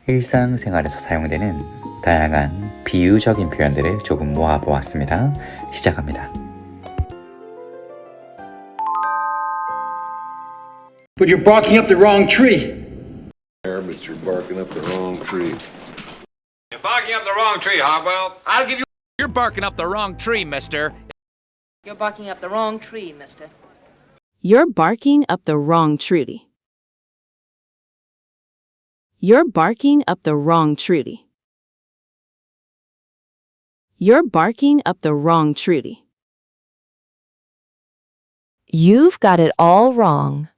일상생활에서 사용되는 다양한 비유적인 표현들을 조금 모아보았습니다. 시작합니다. But you're barking up the wrong tree. But you're barking up the wrong tree. You're barking up the wrong tree, Harwell. I'll give you... You're barking up the wrong tree, mister. You're barking up the wrong tree, mister. You're barking up the wrong tree. You're barking up the wrong tree. You're barking up the wrong tree. You've got it all wrong.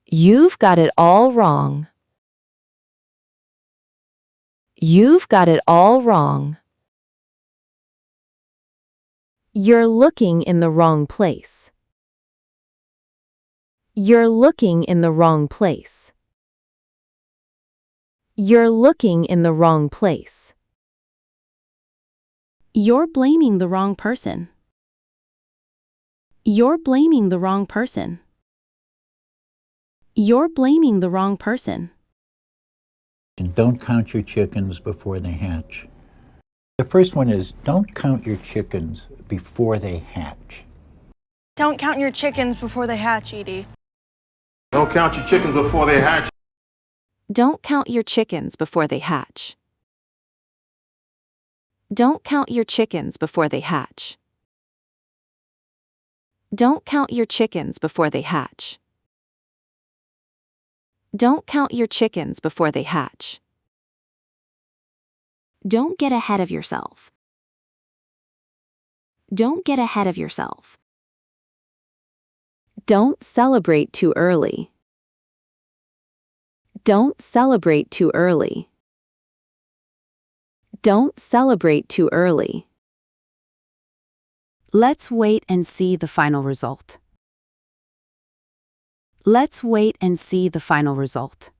You've got it all wrong. You've got it all wrong. You're looking in the wrong place. You're looking in the wrong place. You're looking in the wrong place. You're blaming the wrong person. You're blaming the wrong person. You're blaming the wrong person. And don't count your chickens before they hatch. The first one is, don't count your chickens before they hatch. Don't count your chickens before they hatch, Edie. Don't count your chickens before they hatch. Don't count your chickens before they hatch. Don't count your chickens before they hatch. Don't count your chickens before they hatch. Don't count your chickens before they hatch. Don't get ahead of yourself. Don't get ahead of yourself. Don't celebrate too early. Don't celebrate too early. Don't celebrate too early. Let's wait and see the final result. Let's wait and see the final result.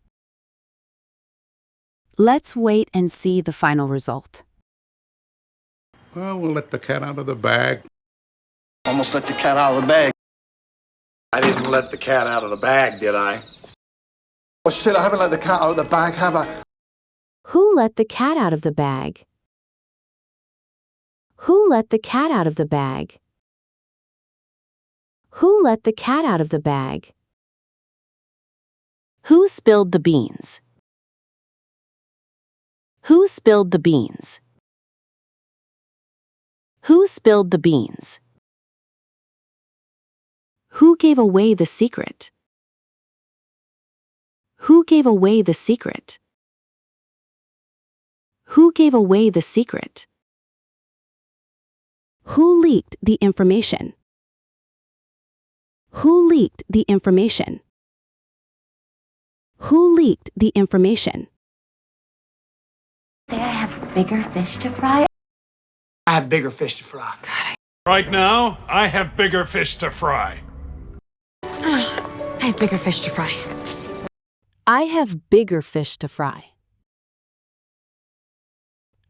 Let's wait and see the final result. Well, we'll let the cat out of the bag. Almost let the cat out of the bag. I didn't let the cat out of the bag, did I? Oh shit, I haven't let the cat out of the bag, have I? Who let the cat out of the bag? Who let the cat out of the bag? Who let the cat out of the bag? Who spilled the beans? Who spilled the beans? Who spilled the beans? Who gave away the secret? Who gave away the secret? Who gave away the secret? Who leaked the information? Who leaked the information? Who leaked the information? Say I have bigger fish to fry. I have bigger fish to fry. Right now, I have bigger fish to fry. I have bigger fish to fry. I have bigger fish to fry.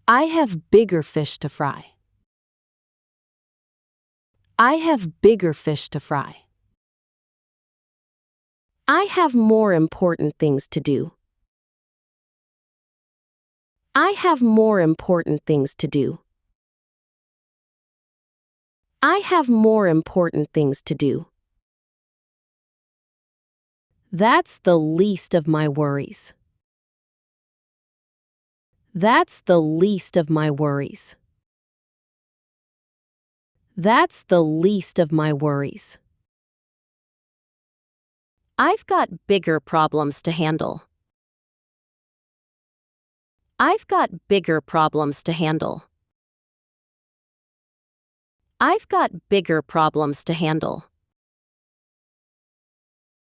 I have bigger fish to fry. I have bigger fish to fry. I have more important things to do. I have more important things to do. I have more important things to do. That's the least of my worries. That's the least of my worries. That's the least of my worries. I've got bigger problems to handle. I've got bigger problems to handle. I've got bigger problems to handle.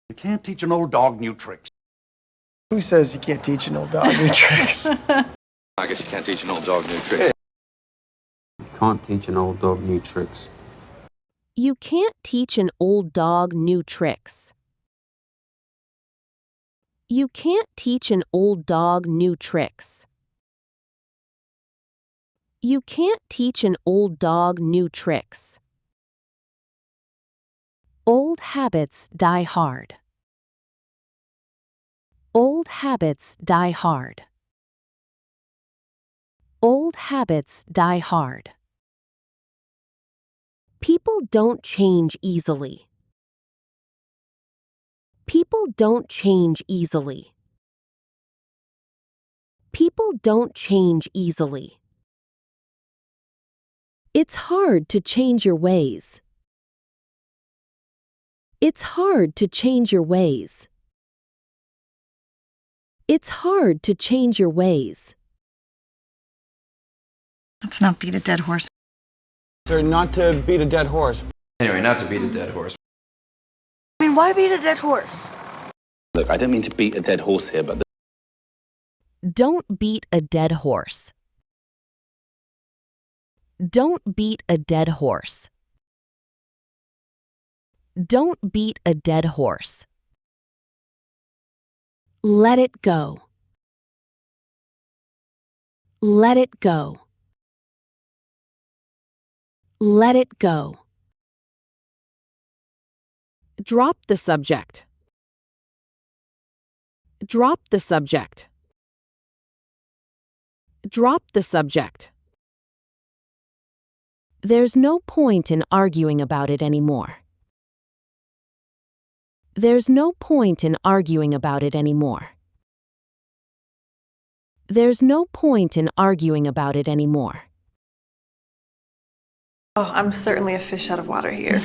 You can't teach an old dog new tricks. Who says you can't teach an old dog new tricks? I guess you can't teach an old dog new tricks. You can't teach an old dog new tricks. You can't teach an old dog new tricks. You can't teach an old dog new tricks. You can't teach an old dog new tricks. Old habits die hard. Old Old habits die hard. Old habits die hard. People don't change easily. People don't change easily. People don't change easily. It's hard to change your ways. It's hard to change your ways. It's hard to change your ways. Let's not beat a dead horse. Sir, not to beat a dead horse. Anyway, not to beat a dead horse. I mean, why beat a dead horse? Look, I don't mean to beat a dead horse here, but Don't beat a dead horse. Don't beat a dead horse. Don't beat a dead horse. Let it go. Let it go. Let it go. Drop the subject. Drop the subject. Drop the subject. There's no point in arguing about it anymore. There's no point in arguing about it anymore. There's no point in arguing about it anymore. Oh, I'm certainly a fish out of water here.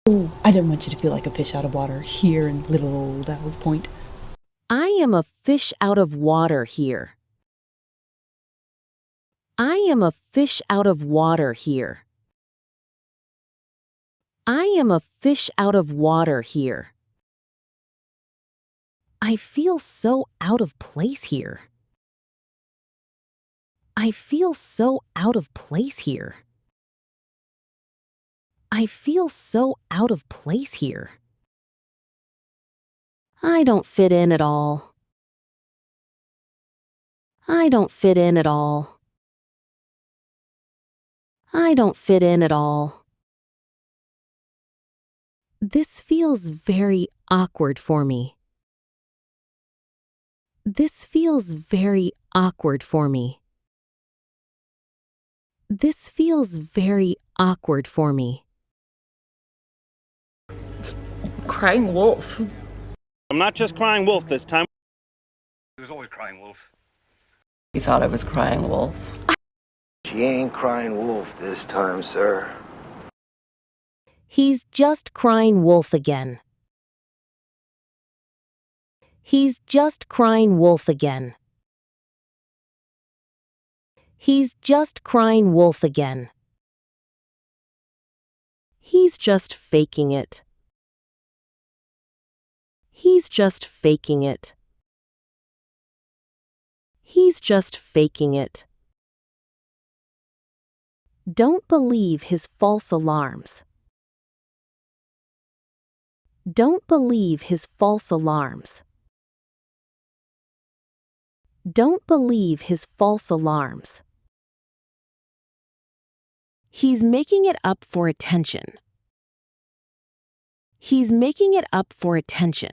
Oh, I don't want you to feel like a fish out of water here in little old Owl's Point. I am a fish out of water here. I am a fish out of water here. I am a fish out of water here. I feel so out of place here. I feel so out of place here. I feel so out of place here. I don't fit in at all. I don't fit in at all. I don't fit in at all. This feels very awkward for me. This feels very awkward for me. This feels very awkward for me. Crying wolf. I'm not just crying wolf this time. He was always crying wolf. You thought I was crying wolf? She ain't crying wolf this time, sir. He's just crying wolf again. He's just crying wolf again. He's just crying wolf again. He's just faking it. He's just faking it. He's just faking it. Don't believe his false alarms. Don't believe his false alarms. Don't believe his false alarms. He's making it up for attention. He's making it up for attention.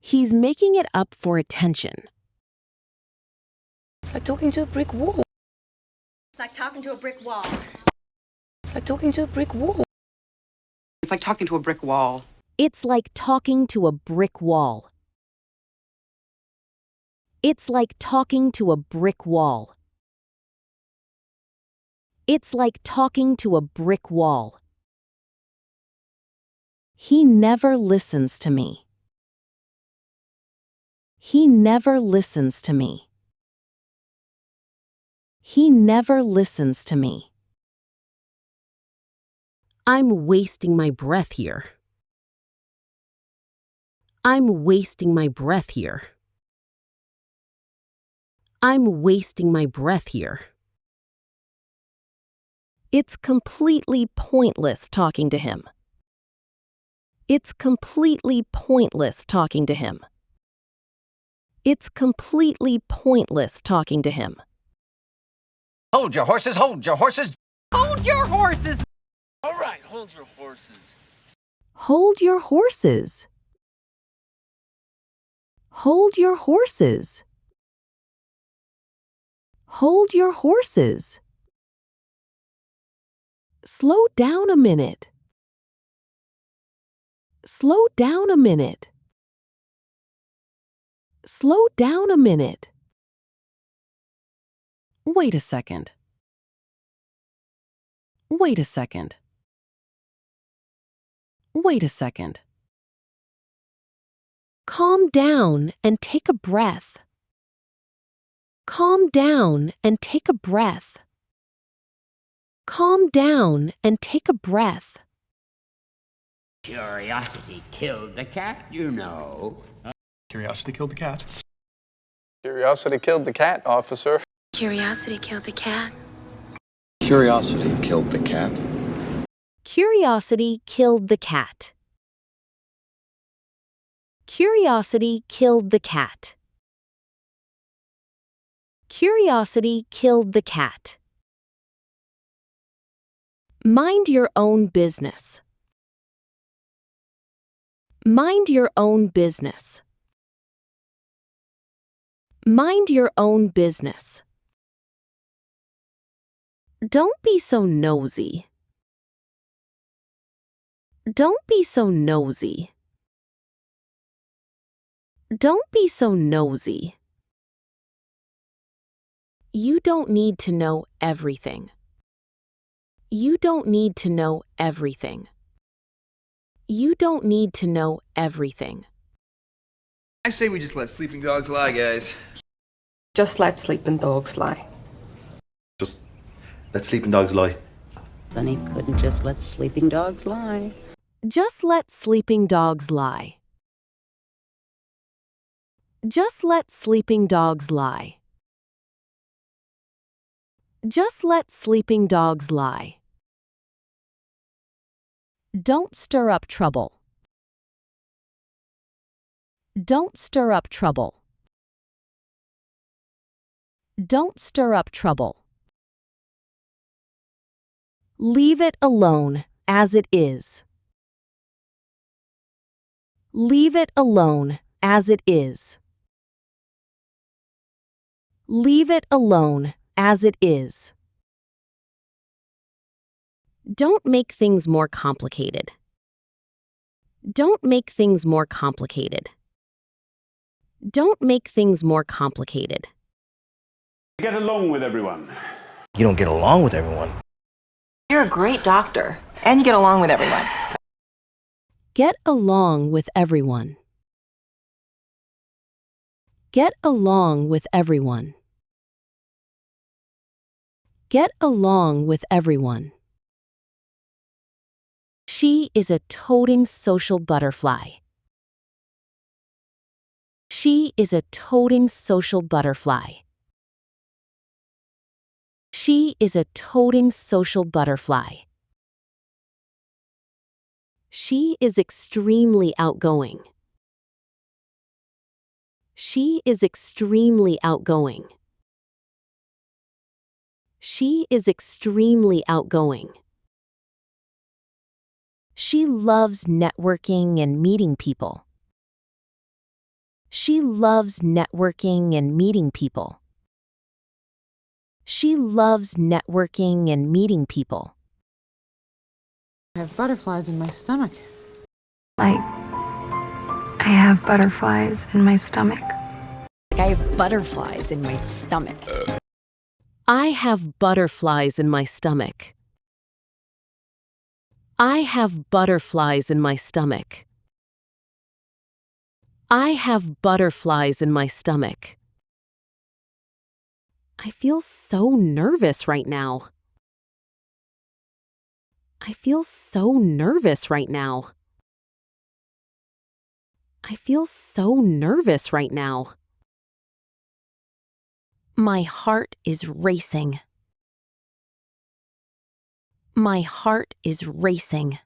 He's making it up for attention. It's like talking to a brick wall. It's like talking to a brick wall. It's like talking to a brick wall. It's like talking to a brick wall. It's like talking to a brick wall. It's like talking to a brick wall. It's like talking to a brick wall. He never listens to me. He never listens to me. He never listens to me. I'm wasting my breath here. I'm wasting my breath here. I'm wasting my breath here. It's completely pointless talking to him. It's completely pointless talking to him. It's completely pointless talking to him. hold your horses, hold your horses. Hold your horses! All right, hold your horses. Hold your horses. Hold your horses. Hold your horses. Slow down a minute. Slow down a minute. Slow down a minute. Wait a second. Wait a second. Wait a second. Calm down and take a breath. Calm down and take a breath. Calm down and take a breath. Curiosity killed the cat, you know. Curiosity killed the cat. Curiosity killed the cat, officer. Curiosity killed the cat. Curiosity killed the cat. Curiosity killed the cat. Curiosity killed the cat. Curiosity killed the cat. Mind your own business. Mind your own business. Mind your own business. Don't be so nosy. Don't be so nosy. Don't be so nosy. You don't need to know everything. You don't need to know everything. You don't need to know everything. I say we just let sleeping dogs lie, guys. Just let sleeping dogs lie. Just let sleeping dogs lie. Sonny couldn't just let sleeping dogs lie. Just let sleeping dogs lie. Just let sleeping dogs lie. Just let sleeping dogs lie. Don't stir up trouble. Don't stir up trouble. Don't stir up trouble. Leave it alone as it is. Leave it alone as it is. Leave it alone as it is. Don't make things more complicated. Don't make things more complicated. Don't make things more complicated. Get along with everyone. You don't get along with everyone. You're a great doctor. And you get along with everyone. Get along with everyone. Get along with everyone. Get along with everyone. She is a toting social butterfly. She is a toting social butterfly. She is a toting social butterfly. She is extremely outgoing. She is extremely outgoing. She is extremely outgoing. She loves networking and meeting people. She loves networking and meeting people. She loves networking and meeting people. I have butterflies in my stomach. I have butterflies in my stomach. I have butterflies in my stomach. I have butterflies in my stomach. I have butterflies in my stomach. I have butterflies in my stomach. I feel so nervous right now. I feel so nervous right now. I feel so nervous right now. My heart is racing. My heart is racing.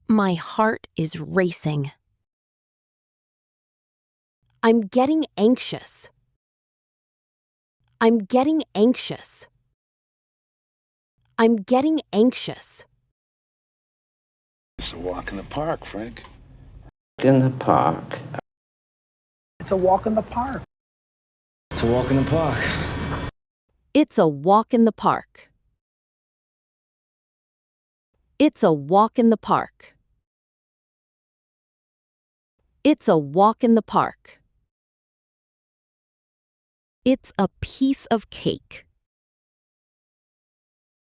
My heart is racing. I'm getting anxious. I'm getting anxious. I'm getting anxious. It's a walk in the park, Frank. In the park. It's a walk in the park. It's a walk in the park. It's a walk in the park. It's a walk in the park. It's a walk in the park. It's a piece of cake.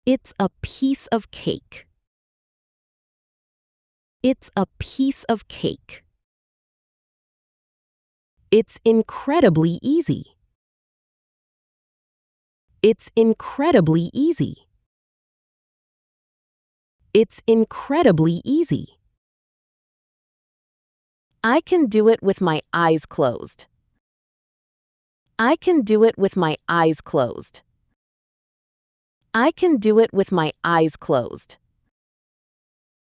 It's a piece of cake. It's a piece of cake. It's incredibly easy. It's incredibly easy. It's incredibly easy. I can do it with my eyes closed. I can do it with my eyes closed. I can do it with my eyes closed.